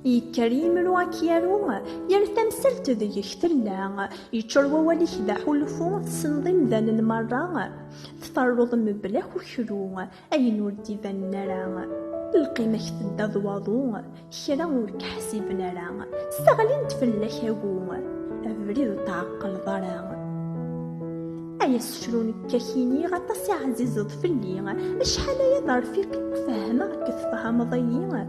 يكريم الواكيارو ير تمثلت ذيك تلا يتشر وواليك ذا حلفو تسنضم ذا المرة تفرض مبلغ وشرو أين ولدي ذا النرا القيمة تدا ضواضو كرا وركحسيبنا راه استغلنت فلاك أقو أبريد تعقل ضرا أيا سشرون كاكيني غطاسي عزيز ضفلي شحال يظهر فيك فهمك كتفهم ضيّ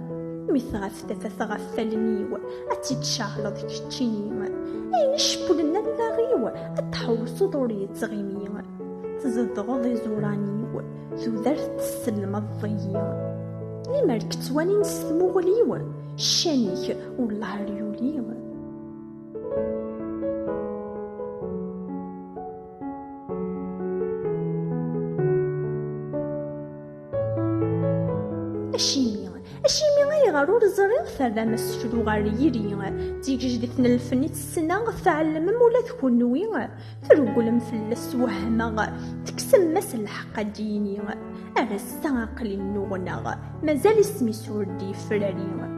مثغف تثغف فلنيو أتتشعل ذيك تشيني أين شبولنا اللاغيو أتحوص دوري تغيمي تزدغض زورانيو ذو ذرت السلم الضيّ لما ركتواني نسلمو غليو الشانيك والله ريوليو أشيمي غيغارو رزريغ ثادا مسشلو غاريري تيك جديثنا الفني تسنا فعلم مولا تكونوي ترقل مفلس وهما تكسم مس الحق ديني أرسا عقلي النغنى مازال اسمي سوردي فراري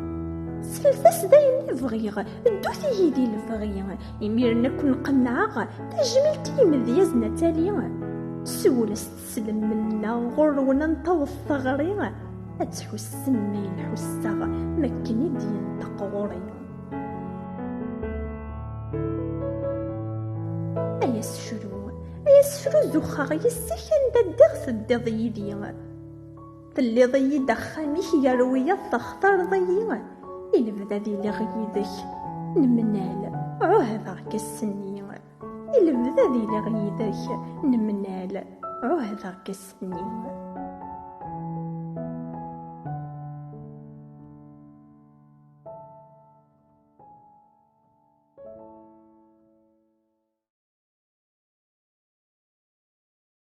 سلفاس داين لفغيغ الدوثي هيدي لفغيغ يمير نكون قنعاغ تجملتي مذيزنا تالي سولة تسلم منا غرونا نطوف ثغري أتحس مين حساغ مكني دين تقوري أيسفرو زوخاغ يسيخن دادغ تدض يدي تلي ضي دخاميك يروي الضختار ضي إلا بدا ذي لغيدك نمنال عهذا كالسني إلا بدا ذي لغيدك نمنال عهذا كالسني